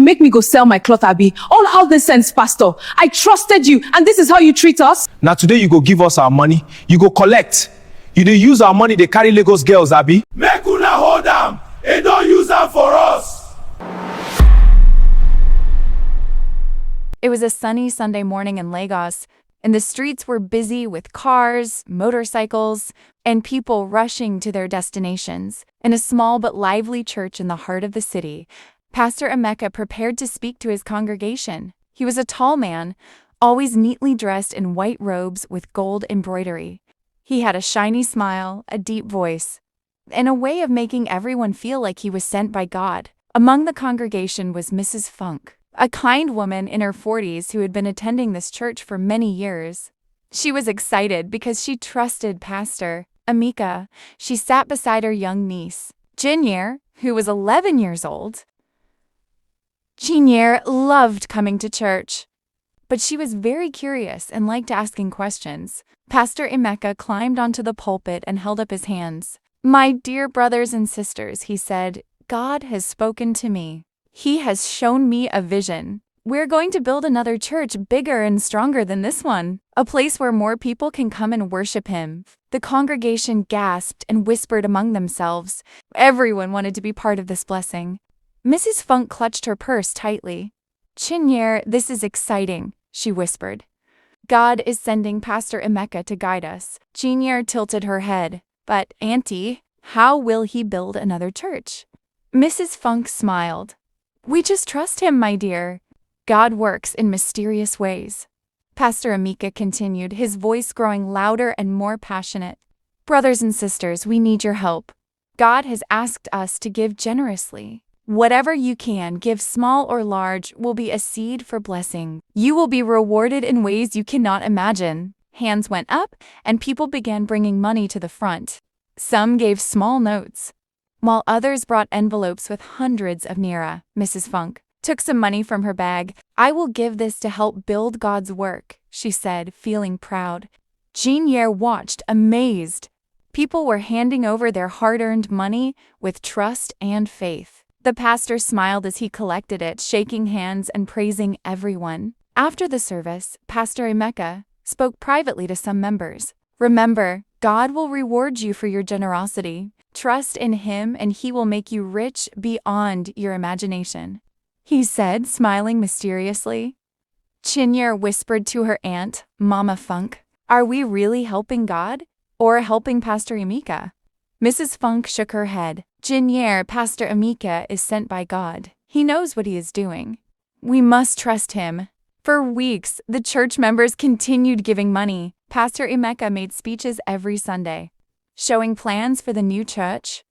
make me go sell my cloth, Abi. All how this sense, Pastor. I trusted you, and this is how you treat us? Now today you go give us our money. You go collect. You dey use our money, they carry Lagos girls, Abi. Make una hold am. And don't use am for us. It was a sunny Sunday morning in Lagos, and the streets were busy with cars, motorcycles, and people rushing to their destinations. In a small but lively church in the heart of the city, Pastor Emeka prepared to speak to his congregation. He was a tall man, always neatly dressed in white robes with gold embroidery. He had a shiny smile, a deep voice, and a way of making everyone feel like he was sent by God. Among the congregation was Mrs. Funk, a kind woman in her 40s who had been attending this church for many years. She was excited because she trusted Pastor Emeka. She sat beside her young niece, Chinyere, who was 11 years old. Chinyere loved coming to church, but she was very curious and liked asking questions. Pastor Emeka climbed onto the pulpit and held up his hands. "My dear brothers and sisters," he said, "God has spoken to me. He has shown me a vision. We're going to build another church bigger and stronger than this one, a place where more people can come and worship Him." The congregation gasped and whispered among themselves. Everyone wanted to be part of this blessing. Mrs. Funk clutched her purse tightly. "Chinyere, this is exciting," she whispered. "God is sending Pastor Emeka to guide us." Chinyere tilted her head. "But, Auntie, how will he build another church?" Mrs. Funk smiled. "We just trust him, my dear. God works in mysterious ways." Pastor Emeka continued, his voice growing louder and more passionate. "Brothers and sisters, we need your help. God has asked us to give generously. Whatever you can, give small or large, will be a seed for blessing. You will be rewarded in ways you cannot imagine." Hands went up, and people began bringing money to the front. Some gave small notes, while others brought envelopes with hundreds of naira. Mrs. Funk took some money from her bag. "I will give this to help build God's work," she said, feeling proud. Chinyere watched, amazed. People were handing over their hard-earned money with trust and faith. The pastor smiled as he collected it, shaking hands and praising everyone. After the service, Pastor Emeka spoke privately to some members. "Remember, God will reward you for your generosity. Trust in Him and He will make you rich beyond your imagination," he said, smiling mysteriously. Chinyere whispered to her aunt, Mama Funk, "Are we really helping God or helping Pastor Emeka?" Mrs. Funk shook her head. "Chinyere, Pastor Emeka is sent by God. He knows what he is doing. We must trust him." For weeks, the church members continued giving money. Pastor Emeka made speeches every Sunday, showing plans for the new church,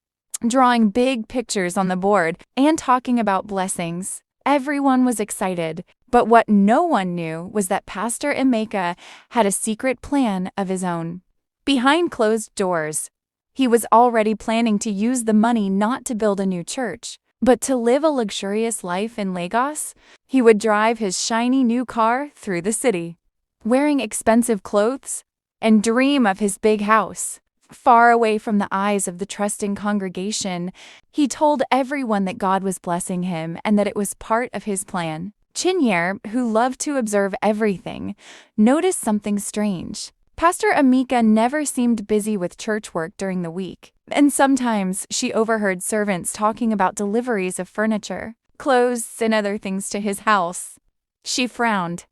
drawing big pictures on the board, and talking about blessings. Everyone was excited, but what no one knew was that Pastor Emeka had a secret plan of his own. Behind closed doors, he was already planning to use the money not to build a new church, but to live a luxurious life in Lagos. He would drive his shiny new car through the city, wearing expensive clothes, and dream of his big house. Far away from the eyes of the trusting congregation, he told everyone that God was blessing him and that it was part of his plan. Chinyere, who loved to observe everything, noticed something strange. Pastor Emeka never seemed busy with church work during the week, and sometimes she overheard servants talking about deliveries of furniture, clothes, and other things to his house. She frowned.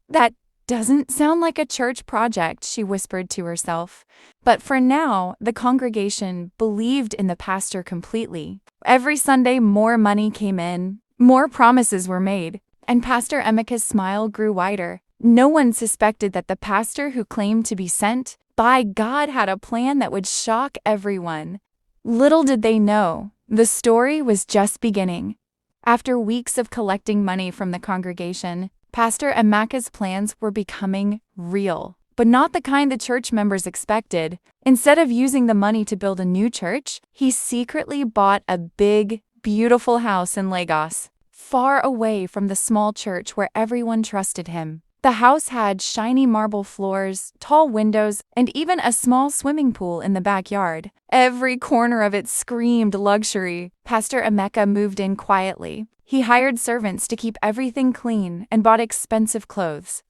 "That doesn't sound like a church project," she whispered to herself. But for now, the congregation believed in the pastor completely. Every Sunday, more money came in, more promises were made, and Pastor Emeka's smile grew wider. No one suspected that the pastor who claimed to be sent by God had a plan that would shock everyone. Little did they know, the story was just beginning. After weeks of collecting money from the congregation, Pastor Emeka's plans were becoming real, but not the kind the church members expected. Instead of using the money to build a new church, he secretly bought a big, beautiful house in Lagos, far away from the small church where everyone trusted him. The house had shiny marble floors, tall windows, and even a small swimming pool in the backyard. Every corner of it screamed luxury. Pastor Emeka moved in quietly, He hired servants to keep everything clean and bought expensive clothes,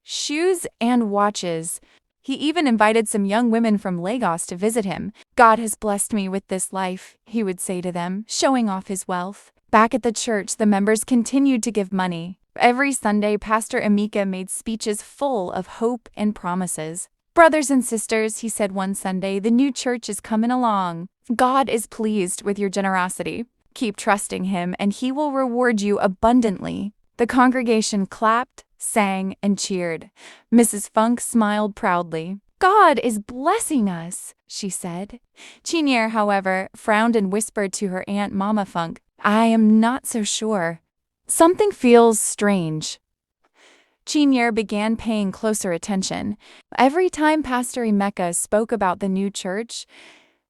shoes, and watches. He even invited some young women from Lagos to visit him. "God has blessed me with this life," he would say to them, showing off his wealth. Back at the church, the members continued to give money. Every Sunday, Pastor Emeka made speeches full of hope and promises. "Brothers and sisters," he said one Sunday, "the new church is coming along. God is pleased with your generosity. Keep trusting him, and he will reward you abundantly." The congregation clapped, sang, and cheered. Mrs. Funk smiled proudly. "God is blessing us," she said. Chinyere, however, frowned and whispered to her aunt Mama Funk, "I am not so sure. Something feels strange." Chinyere began paying closer attention. Every time Pastor Emeka spoke about the new church,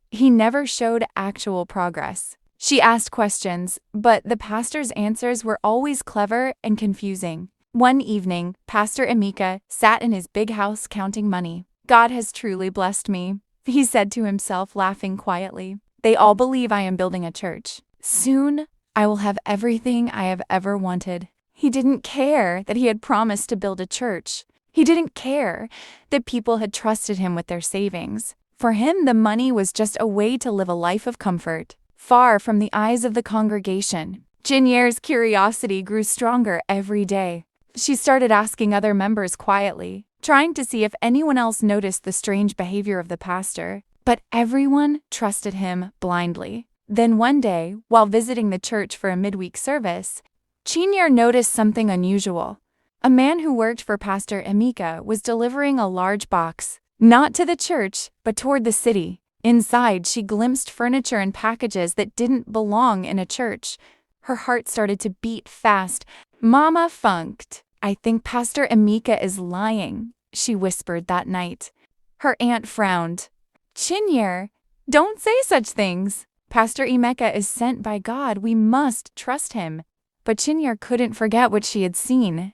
he never showed actual progress. She asked questions, but the pastor's answers were always clever and confusing. One evening, Pastor Emeka sat in his big house counting money. "God has truly blessed me," he said to himself, laughing quietly. "They all believe I am building a church. Soon, I will have everything I have ever wanted." He didn't care that he had promised to build a church. He didn't care that people had trusted him with their savings. For him, the money was just a way to live a life of comfort, far from the eyes of the congregation. Chinyere's curiosity grew stronger every day. She started asking other members quietly, trying to see if anyone else noticed the strange behavior of the pastor. But everyone trusted him blindly. Then one day, while visiting the church for a midweek service, Chinyere noticed something unusual. A man who worked for Pastor Emeka was delivering a large box, not to the church, but toward the city. Inside, she glimpsed furniture and packages that didn't belong in a church. Her heart started to beat fast. "Mama Funked, I think Pastor Emeka is lying," she whispered that night. Her aunt frowned. "Chinyere, don't say such things. Pastor Emeka is sent by God. We must trust him." But Chinyere couldn't forget what she had seen.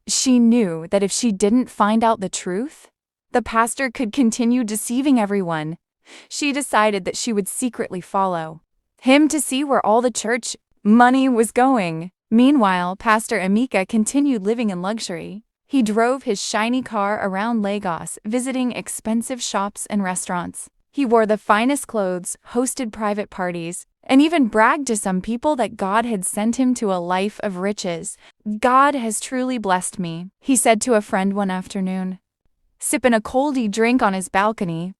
She knew that if she didn't find out the truth, the pastor could continue deceiving everyone. She decided that she would secretly follow him to see where all the church money was going. Meanwhile, Pastor Emeka continued living in luxury. He drove his shiny car around Lagos, visiting expensive shops and restaurants. He wore the finest clothes, hosted private parties, and even bragged to some people that God had sent him to a life of riches. "God has truly blessed me," he said to a friend one afternoon, sipping a coldy drink on his balcony.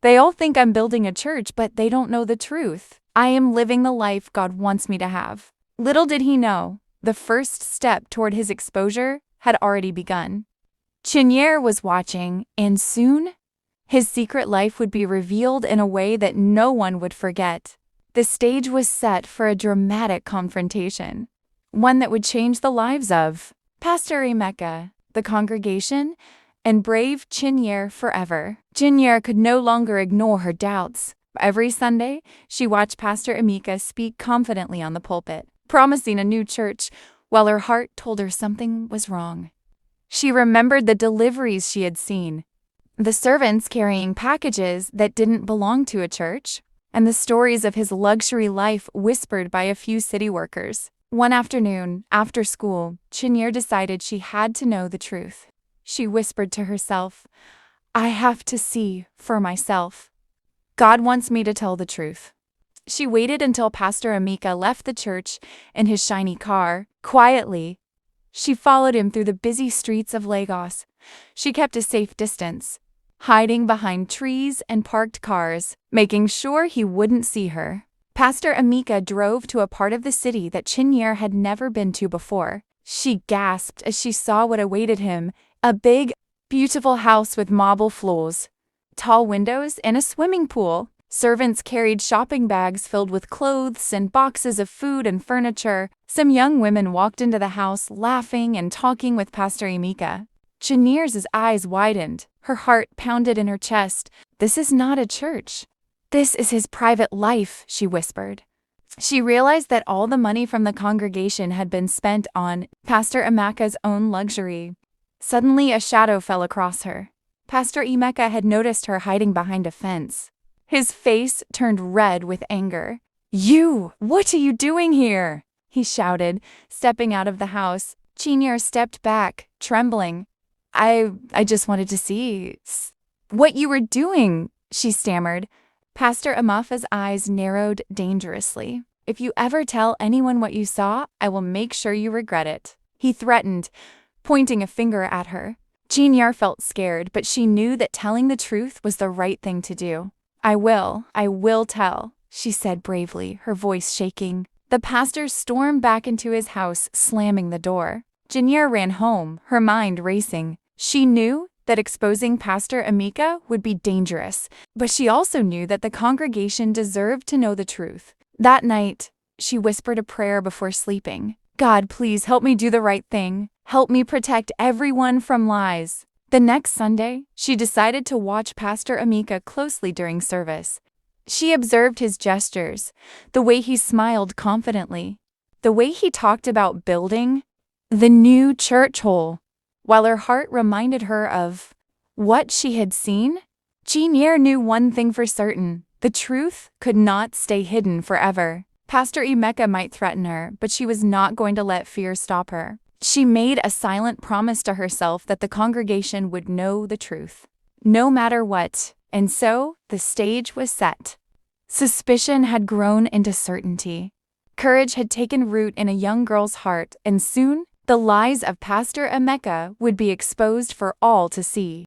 "They all think I'm building a church, but they don't know the truth. I am living the life God wants me to have." Little did he know, the first step toward his exposure had already begun. Chinyere was watching, and soon, his secret life would be revealed in a way that no one would forget. The stage was set for a dramatic confrontation, one that would change the lives of Pastor Emeka, the congregation, and brave Chinyere forever. Chinyere could no longer ignore her doubts. Every Sunday, she watched Pastor Emeka speak confidently on the pulpit, promising a new church, while her heart told her something was wrong. She remembered the deliveries she had seen, the servants carrying packages that didn't belong to a church, and the stories of his luxury life whispered by a few city workers. One afternoon, after school, Chinyere decided she had to know the truth. She whispered to herself, "I have to see for myself. God wants me to tell the truth." She waited until Pastor Emeka left the church in his shiny car. Quietly, she followed him through the busy streets of Lagos. She kept a safe distance, hiding behind trees and parked cars, making sure he wouldn't see her. Pastor Emeka drove to a part of the city that Chinyere had never been to before. She gasped as she saw what awaited him: a big, beautiful house with marble floors, tall windows, and a swimming pool. Servants carried shopping bags filled with clothes and boxes of food and furniture. Some young women walked into the house, laughing and talking with Pastor Emeka. Chinyere's eyes widened. Her heart pounded in her chest. "This is not a church. This is his private life," she whispered. She realized that all the money from the congregation had been spent on Pastor Emeka's own luxury. Suddenly, a shadow fell across her. Pastor Emeka had noticed her hiding behind a fence. His face turned red with anger. "You! What are you doing here?" he shouted, stepping out of the house. Chinyere stepped back, trembling. I just wanted to see what you were doing, she stammered. Pastor Emeka's eyes narrowed dangerously. If you ever tell anyone what you saw, I will make sure you regret it, he threatened, pointing a finger at her. Chinyere felt scared, but she knew that telling the truth was the right thing to do. I will tell, she said bravely, her voice shaking. The pastor stormed back into his house, slamming the door. Chinyere ran home, her mind racing. She knew that exposing Pastor Emeka would be dangerous, but she also knew that the congregation deserved to know the truth. That night, she whispered a prayer before sleeping. God, please help me do the right thing. Help me protect everyone from lies. The next Sunday, she decided to watch Pastor Emeka closely during service. She observed his gestures, the way he smiled confidently, the way he talked about building the new church hole, while her heart reminded her of what she had seen. Chinyere knew one thing for certain: the truth could not stay hidden forever. Pastor Emeka might threaten her, but she was not going to let fear stop her. She made a silent promise to herself that the congregation would know the truth, no matter what, and so the stage was set. Suspicion had grown into certainty. Courage had taken root in a young girl's heart, and soon the lies of Pastor Emeka would be exposed for all to see.